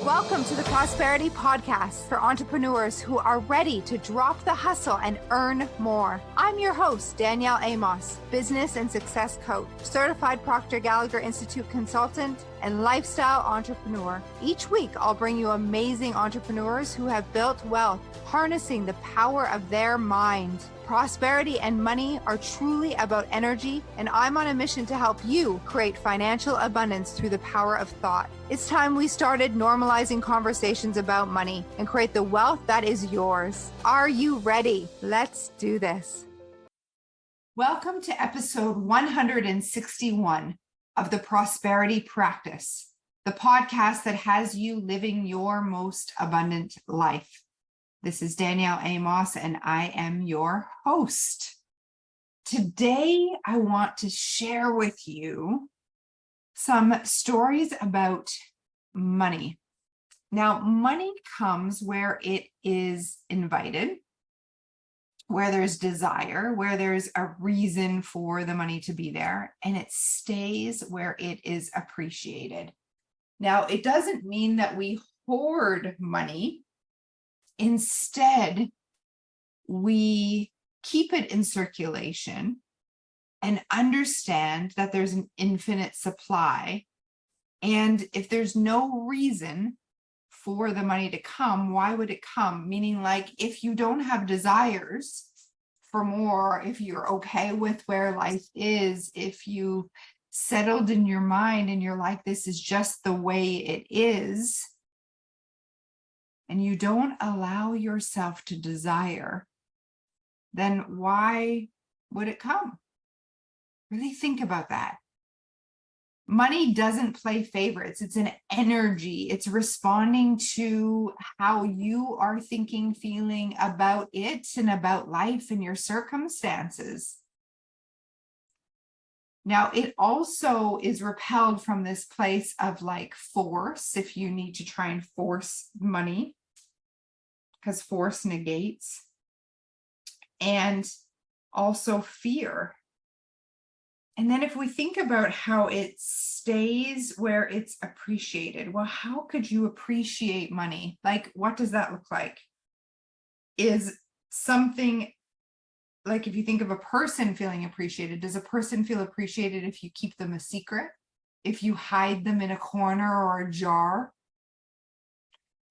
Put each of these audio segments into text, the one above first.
Welcome to the Prosperity Podcast for entrepreneurs who are ready to drop the hustle and earn more. I'm your host, Danielle Amos, business and success coach, certified Proctor Gallagher Institute consultant, and lifestyle entrepreneur. Each week, I'll bring you amazing entrepreneurs who have built wealth, harnessing the power of their mind. Prosperity and money are truly about energy, and I'm on a mission to help you create financial abundance through the power of thought. It's time we started normalizing conversations about money and create the wealth that is yours. Are you ready? Let's do this. Welcome to episode 161 of the Prosperity Practice, the podcast that has you living your most abundant life. This is Danielle Amos, and I am your host. Today, I want to share with you some stories about money. Now, money comes where it is invited, where there's desire, where there's a reason for the money to be there, and it stays where it is appreciated. Now, it doesn't mean that we hoard money. Instead, we keep it in circulation and understand that there's an infinite supply. And if there's no reason for the money to come, why would it come? Meaning, like, if you don't have desires for more, if you're okay with where life is, if you settled in your mind and you're like, this is just the way it is, and you don't allow yourself to desire, then why would it come? Really think about that. Money doesn't play favorites. It's an energy. It's responding to how you are thinking, feeling about it and about life and your circumstances. Now, it also is repelled from this place of like force, if you need to try and force money, because force negates, and also fear. And then if we think about how it stays where it's appreciated, well, how could you appreciate money? Like, what does that look like? Is something like, if you think of a person feeling appreciated, does a person feel appreciated if you keep them a secret? If you hide them in a corner or a jar?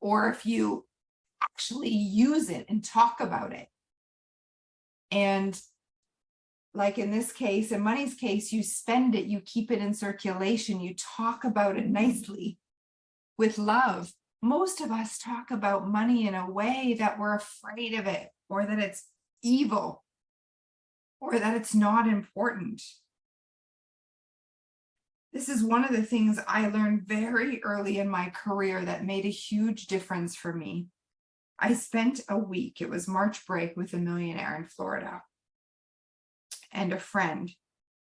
Or if you actually use it and talk about it? And like in this case, in money's case, you spend it, you keep it in circulation, you talk about it nicely with love. Most of us talk about money in a way that we're afraid of it, or that it's evil, or that it's not important. This is one of the things I learned very early in my career that made a huge difference for me. I spent a week, it was March break, with a millionaire in Florida and a friend.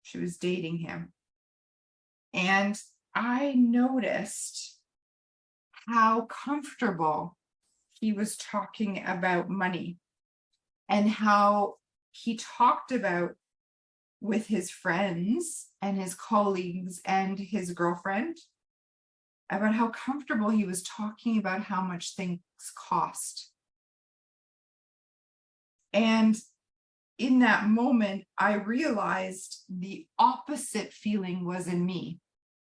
She was dating him. And I noticed how comfortable he was talking about money, and how he talked about with his friends and his colleagues and his girlfriend about how comfortable he was talking about how much things cost. And in that moment, I realized the opposite feeling was in me.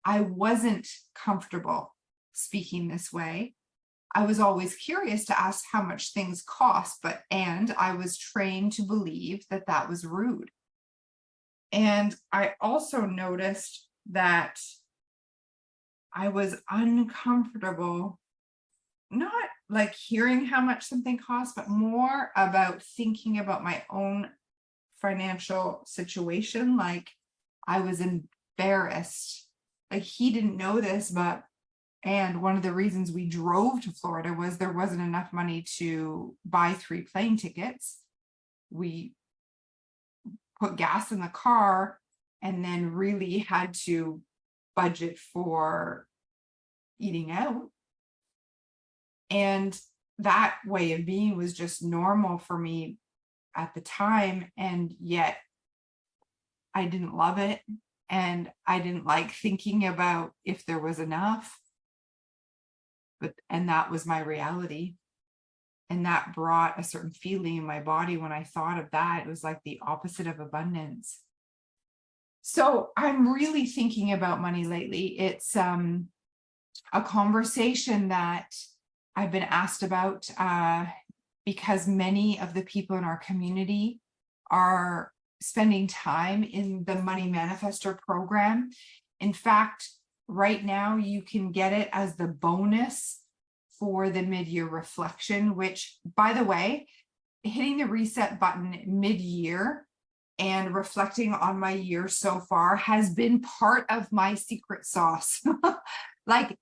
I wasn't comfortable speaking this way. I was always curious to ask how much things cost, and I was trained to believe that that was rude. And I also noticed that I was uncomfortable, not like hearing how much something costs, but more about thinking about my own financial situation. Like, I was embarrassed. Like, he didn't know this, and one of the reasons we drove to Florida was there wasn't enough money to buy 3 plane tickets. We put gas in the car and then really had to budget for eating out. And that way of being was just normal for me at the time. And yet I didn't love it. And I didn't like thinking about if there was enough. and that was my reality. And that brought a certain feeling in my body when I thought of that. It was like the opposite of abundance. So I'm really thinking about money lately. It's a conversation that I've been asked about because many of the people in our community are spending time in the Money Manifestor program. In fact, right now you can get it as the bonus for the mid-year reflection, which, by the way, hitting the reset button mid-year and reflecting on my year so far has been part of my secret sauce. Like,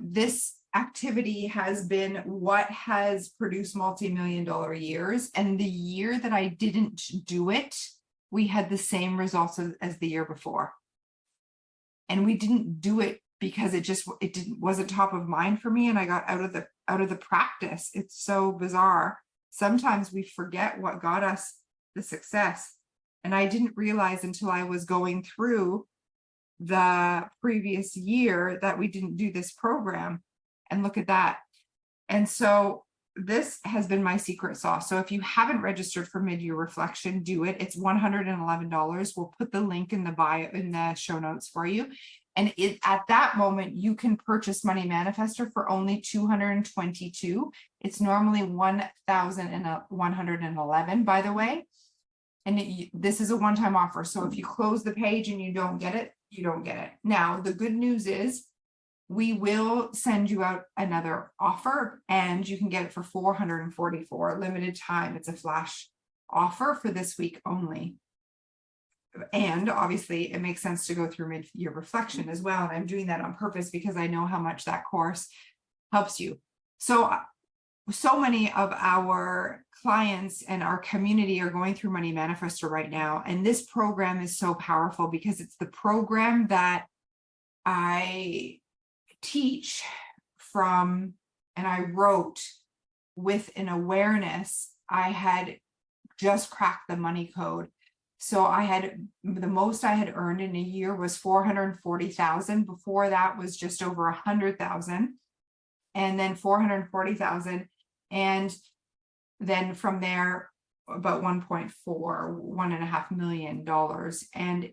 this activity has been what has produced multi-million-dollar years. And the year that I didn't do it, we had the same results as the year before. And we didn't do it because wasn't top of mind for me, and I got out of the practice. It's so bizarre. Sometimes we forget what got us the success. And I didn't realize until I was going through the previous year that we didn't do this program. And look at that. And so this has been my secret sauce. So if you haven't registered for mid-year reflection, do it. It's $111. We'll put the link in the bio, in the show notes for you. And at that moment, you can purchase Money Manifestor for only $222. It's normally $1,111, by the way. And this is a one-time offer. So if you close the page and you don't get it, you don't get it. Now, the good news is we will send you out another offer, and you can get it for $444, limited time. It's a flash offer for this week only. And obviously it makes sense to go through mid-year reflection as well. And I'm doing that on purpose because I know how much that course helps you. So many of our clients and our community are going through Money Manifestor right now. And this program is so powerful because it's the program that I teach from, and I wrote with an awareness. I had just cracked the money code. So the most I had earned in a year was $440,000. Before that was just over 100,000, and then 440,000. And then from there, about $1.5 million. And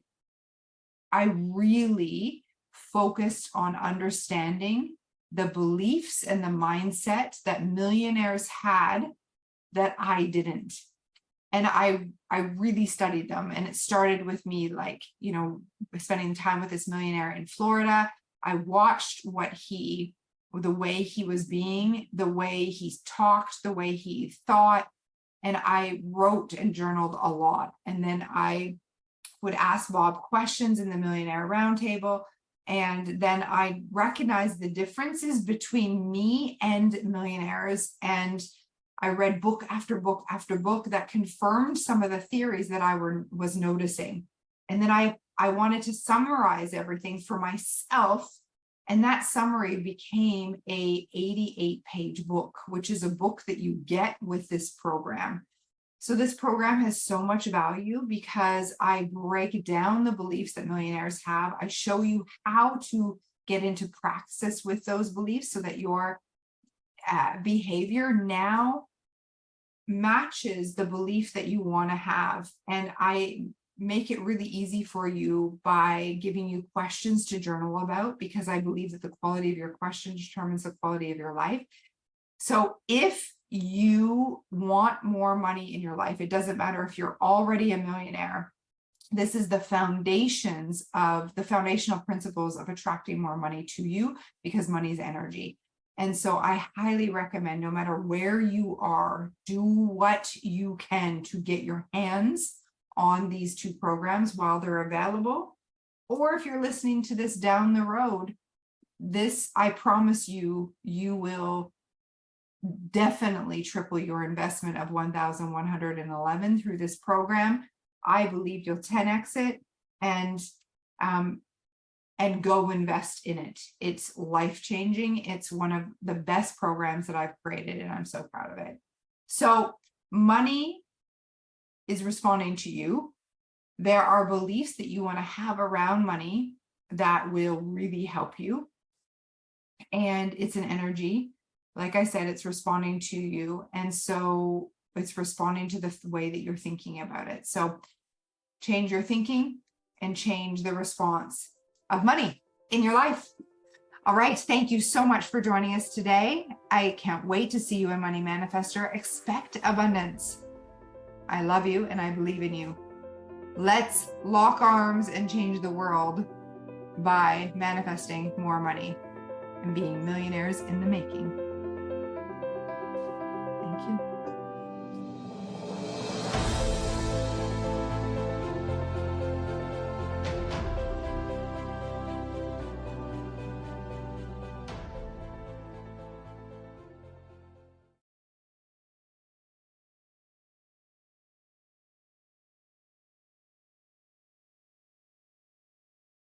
I really focused on understanding the beliefs and the mindset that millionaires had that I didn't. And I really studied them. And it started with me, like, spending time with this millionaire in Florida. I watched the way he was being, the way he talked, the way he thought. And I wrote and journaled a lot. And then I would ask Bob questions in the Millionaire Roundtable. And then I recognized the differences between me and millionaires. And I read book after book after book that confirmed some of the theories that I was noticing. And then I wanted to summarize everything for myself. And that summary became a 88-page book, which is a book that you get with this program. So this program has so much value because I break down the beliefs that millionaires have. I show you how to get into practice with those beliefs so that your behavior now matches the belief that you want to have. And I make it really easy for you by giving you questions to journal about, because I believe that the quality of your questions determines the quality of your life. So if you want more money in your life, it doesn't matter if you're already a millionaire. This is the foundational principles of attracting more money to you, because money is energy. And so I highly recommend, no matter where you are, do what you can to get your hands on these two programs while they're available. Or if you're listening to this down the road, I promise you, you will definitely triple your investment of $1,111 through this program. I believe you'll 10x it and go invest in it. It's life-changing. It's one of the best programs that I've created, and I'm so proud of it. So money is responding to you. There are beliefs that you want to have around money that will really help you. and it's an energy. Like I said, it's responding to you. And so it's responding to the way that you're thinking about it. So change your thinking and change the response of money in your life. All right. Thank you so much for joining us today. I can't wait to see you in Money Manifestor. Expect abundance. I love you and I believe in you. Let's lock arms and change the world by manifesting more money and being millionaires in the making.